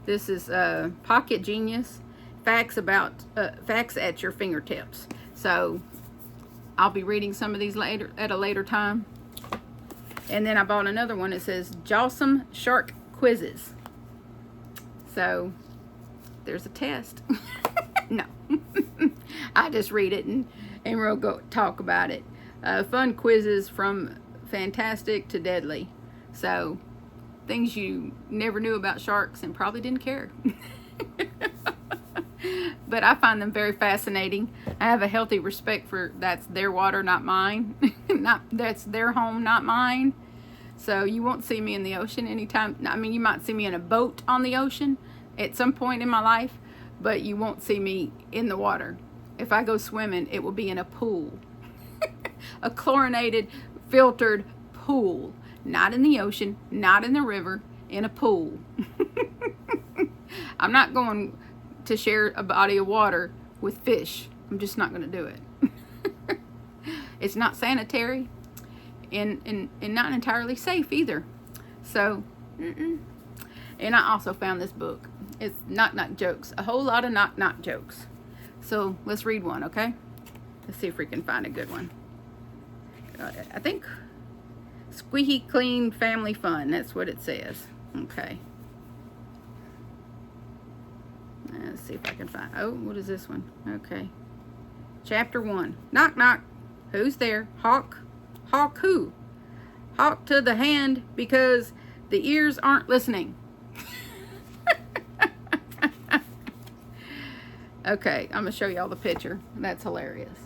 This is Pocket Genius. Facts at your fingertips. So I'll be reading some of these later at a later time. And then I bought another one. It says Jawsome Shark Quizzes. So there's a test. No. I just read it and we'll go talk about it. Fun quizzes from fantastic to deadly. So things you never knew about sharks and probably didn't care. But I find them very fascinating. I have a healthy respect for that's their water, not mine. That's their home, not mine. So you won't see me in the ocean anytime. I mean, you might see me in a boat on the ocean at some point in my life, but you won't see me in the water. If I go swimming, it will be in a pool. A chlorinated, filtered pool. Not in the ocean, not in the river, in a pool. I'm not going to share a body of water with fish. I'm just not going to do it. It's not sanitary and not entirely safe either. So, And I also found this book. It's knock-knock jokes. A whole lot of knock-knock jokes. So let's read one, okay? Let's see if we can find a good one. I think Squeaky Clean Family Fun. That's what it says. Okay. Let's see if I can find. Oh, what is this one? Okay. Chapter 1. Knock, knock. Who's there? Hawk. Hawk who? Hawk to the hand because the ears aren't listening. Okay, I'm gonna show y'all the picture. That's hilarious.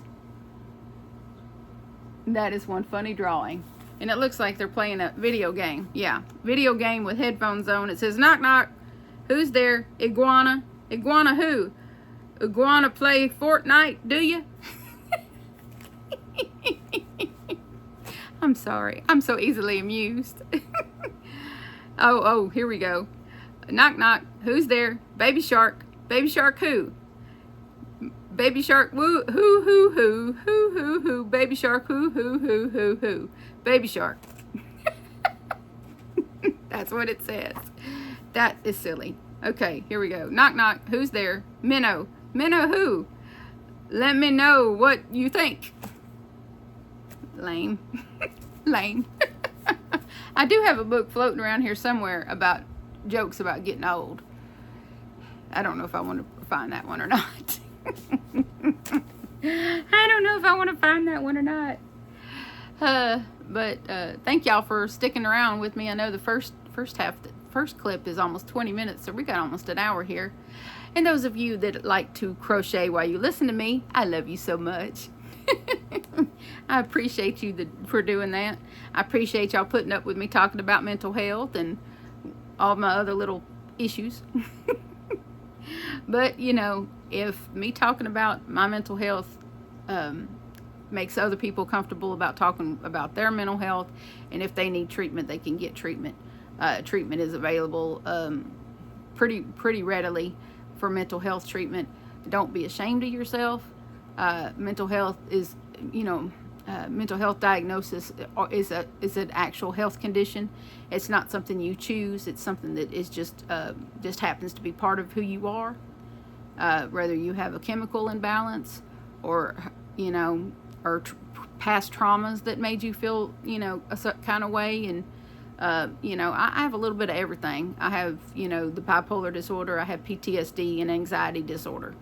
That is one funny drawing. And it looks like they're playing a video game. Yeah, video game with headphones on. It says, knock, knock. Who's there? Iguana. Iguana who? Iguana play Fortnite, do you? I'm sorry. I'm so easily amused. Oh, here we go. Knock, knock. Who's there? Baby shark. Baby shark who? Baby shark woo, hoo, hoo, hoo, hoo, hoo, hoo. Baby shark hoo, hoo, hoo, hoo, hoo. Baby shark. That's what it says. That is silly. Okay, here we go. Knock, knock. Who's there? Minnow. Minnow who? Let me know what you think. Lame. Lame. I do have a book floating around here somewhere about jokes about getting old. I don't know if I want to find that one or not. I don't know if I want to find that one or not. But thank y'all for sticking around with me. I know the first clip is almost 20 minutes, so we got almost an hour here. And those of you that like to crochet while you listen to me, I love you so much. I appreciate you for doing that. I appreciate y'all putting up with me talking about mental health and all my other little issues. But, you know, if me talking about my mental health makes other people comfortable about talking about their mental health, and if they need treatment, they can get treatment. Treatment is available pretty readily for mental health treatment. Don't be ashamed of yourself. Mental health is, you know, mental health diagnosis is an actual health condition. It's not something you choose. It's something that is just happens to be part of who you are. Whether you have a chemical imbalance, or you know, or past traumas that made you feel, you know, a certain kind of way. And you know, I have a little bit of everything. I have, you know, the bipolar disorder. I have PTSD and anxiety disorder.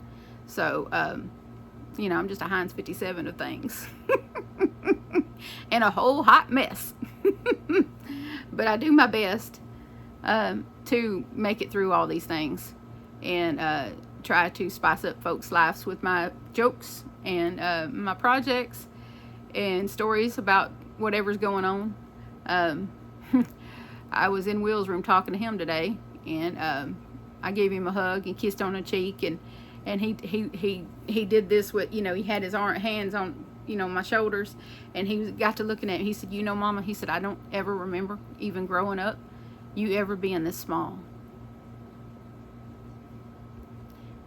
So you know, I'm just a Heinz 57 of things. And a whole hot mess. But I do my best to make it through all these things, and try to spice up folks' lives with my jokes and my projects and stories about whatever's going on. I was in Will's room talking to him today, and I gave him a hug and kissed on the cheek, and he did this with, you know, he had his hands on, you know, my shoulders, and he got to looking at me. He said, you know, Mama, he said, I don't ever remember, even growing up, you ever being this small.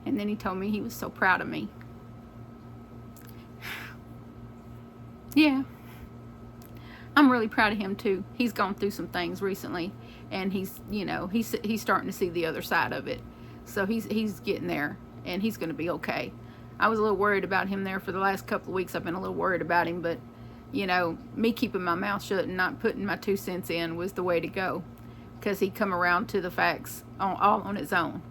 And then he told me he was so proud of me. Yeah, I'm really proud of him too. He's gone through some things recently, and he's, you know, he's starting to see the other side of it. So he's getting there, and he's going to be okay. I was a little worried about him there for the last couple of weeks. I've been a little worried about him, but, you know, me keeping my mouth shut and not putting my 2 cents in was the way to go, because he come around to the facts all on his own.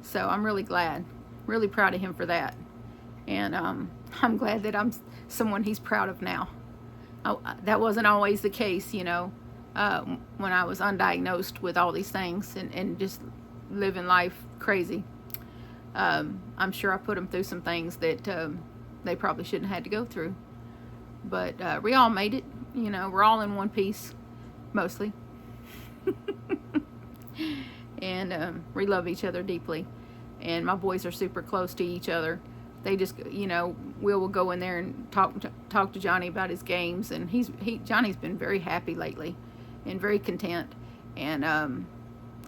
So I'm really glad, really proud of him for that. And I'm glad that I'm someone he's proud of now. That wasn't always the case, you know, when I was undiagnosed with all these things and just living life crazy. I'm sure I put them through some things that they probably shouldn't have had to go through. But we all made it, you know, we're all in one piece, mostly. And we love each other deeply. And my boys are super close to each other. They just, you know, will go in there and talk to Johnny about his games, and Johnny's been very happy lately, and very content, and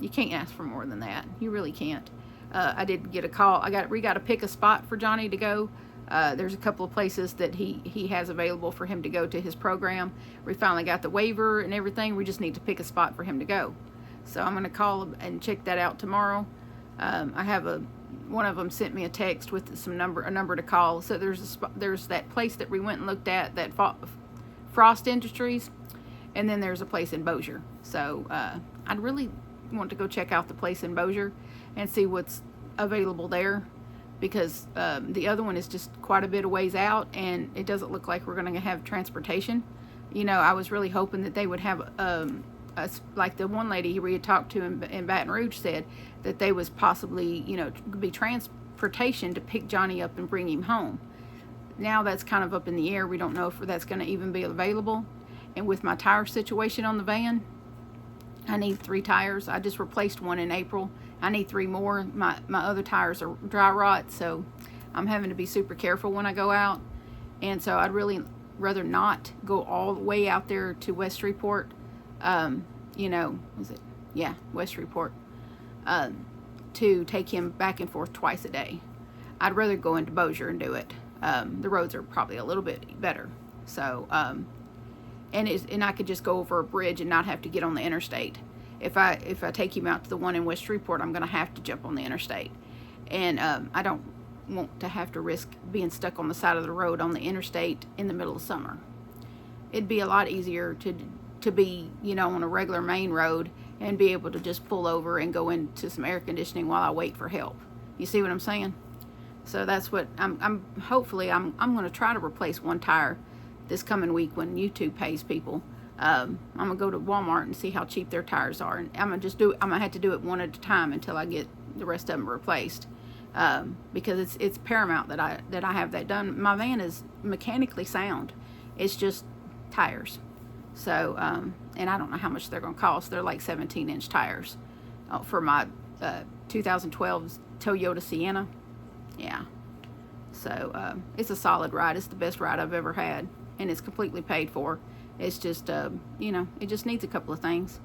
you can't ask for more than that. You really can't. I did get a call. We got to pick a spot for Johnny to go. There's a couple of places that he has available for him to go to his program. We finally got the waiver and everything. We just need to pick a spot for him to go. So I'm going to call and check that out tomorrow. I have one of them sent me a text with a number to call. So there's that place that we went and looked at, that Frost Industries, and then there's a place in Bossier. So I'd really want to go check out the place in Bossier and see what's available there, because the other one is just quite a bit of ways out, and it doesn't look like we're going to have transportation. You know, I was really hoping that they would have like the one lady we had talked to in Baton Rouge said that they was possibly, you know, be transportation to pick Johnny up and bring him home. Now that's kind of up in the air. We don't know if that's going to even be available. And with my tire situation on the van, I need 3 tires. I just replaced one in April. I need 3 more. My other tires are dry rot, so I'm having to be super careful when I go out. And so I'd really rather not go all the way out there to West Shreveport. You know, is it? Yeah, West Shreveport. To take him back and forth twice a day. I'd rather go into Bossier and do it. The roads are probably a little bit better. So, and I could just go over a bridge and not have to get on the interstate. If I take him out to the one in West Shreveport, I'm going to have to jump on the interstate. And I don't want to have to risk being stuck on the side of the road on the interstate in the middle of summer. It'd be a lot easier to be, you know, on a regular main road and be able to just pull over and go into some air conditioning while I wait for help. You see what I'm saying? So that's what hopefully I'm going to try to replace 1 tire this coming week when YouTube pays people. I'm going to go to Walmart and see how cheap their tires are, and I'm going to have to do it one at a time until I get the rest of them replaced. Because it's paramount that I have that done. My van is mechanically sound. It's just tires. So, and I don't know how much they're going to cost. They're like 17-inch tires for my 2012 Toyota Sienna. Yeah. So, it's a solid ride. It's the best ride I've ever had. And it's completely paid for. It's just, you know, it just needs a couple of things.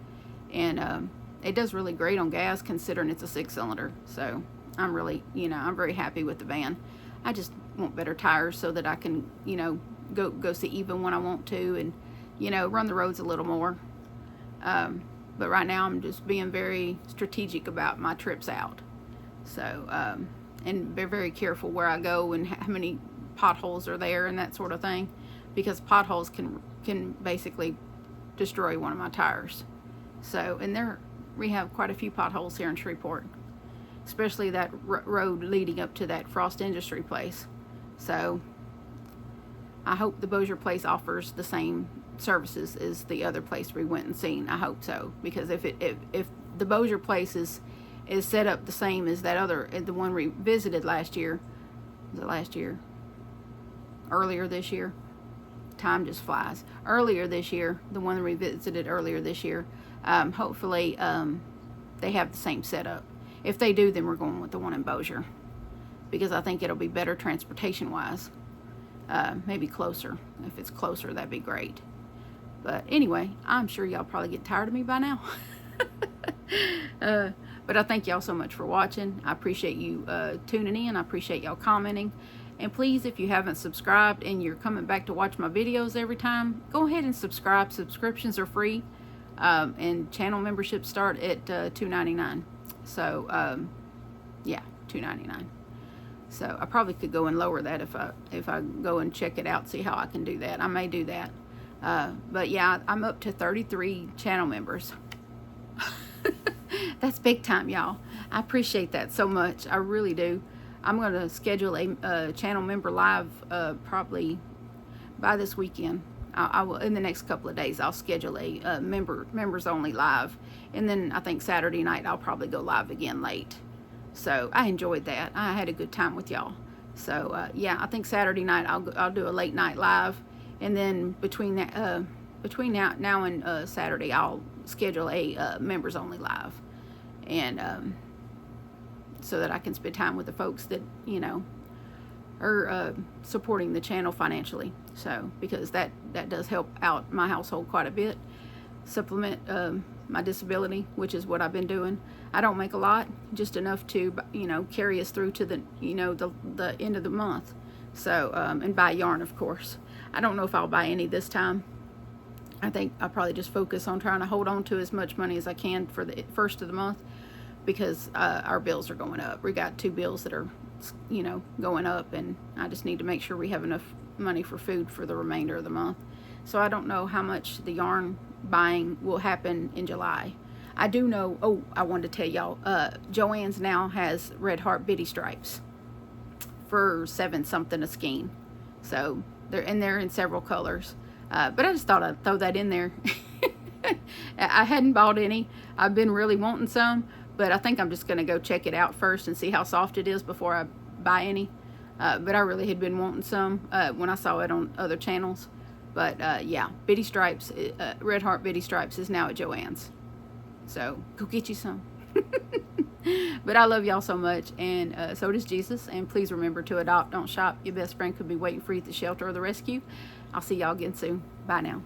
And it does really great on gas considering it's a 6-cylinder. So, I'm really, you know, I'm very happy with the van. I just want better tires so that I can, you know, go see Eva when I want to, and, you know, run the roads a little more. But right now I'm just being very strategic about my trips out. So, and be very careful where I go and how many potholes are there and that sort of thing, because potholes can basically destroy one of my tires. So, and we have quite a few potholes here in Shreveport, especially that road leading up to that Frost Industry place. So I hope the Bossier place offers the same services as the other place we went and seen. I hope so, because if the Bossier place is set up the same as that other, the one we visited last year, was it last year? Earlier this year? Time just flies. Earlier this year, the one we visited earlier this year, hopefully they have the same setup. If they do, then we're going with the one in Bossier, because I think it'll be better transportation-wise. Maybe closer. If it's closer, that'd be great. But anyway, I'm sure y'all probably get tired of me by now. But I thank y'all so much for watching. I appreciate you tuning in. I appreciate y'all commenting. And please, if you haven't subscribed and you're coming back to watch my videos every time, go ahead and subscribe. Subscriptions are free. And channel memberships start at $2.99. So, yeah, $2.99. So I probably could go and lower that if I go and check it out, see how I can do that. I may do that. But yeah, I'm up to 33 channel members. That's big time, y'all. I appreciate that so much. I really do. I'm going to schedule a channel member live probably by this weekend. I will, in the next couple of days, I'll schedule a members only live, and then I think Saturday night I'll probably go live again late. So I enjoyed that. I had a good time with y'all. So yeah, I think Saturday night I'll do a late night live, and then between now and Saturday I'll schedule a members only live, and so that I can spend time with the folks that, you know, are supporting the channel financially. So, because that does help out my household quite a bit, supplement my disability, which is what I've been doing. I don't make a lot, just enough to, you know, carry us through to the, you know, the end of the month. So, and buy yarn, of course. I don't know if I'll buy any this time. I think I'll probably just focus on trying to hold on to as much money as I can for the first of the month, because our bills are going up. We got 2 bills that are, you know, going up, and I just need to make sure we have enough money for food for the remainder of the month. So I don't know how much the yarn buying will happen in July. I do know, oh, I wanted to tell y'all, Joann's now has Red Heart Bitty Stripes for $7 something a skein. So they're in several colors. But I just thought I'd throw that in there. I hadn't bought any. I've been really wanting some, but I think I'm just going to go check it out first and see how soft it is before I buy any. But I really had been wanting some when I saw it on other channels. But yeah, Bitty Stripes, Red Heart Bitty Stripes is now at Joann's. So go get you some. But I love y'all so much, and so does Jesus. And please remember to adopt, don't shop. Your best friend could be waiting for you at the shelter or the rescue. I'll see y'all again soon. Bye now.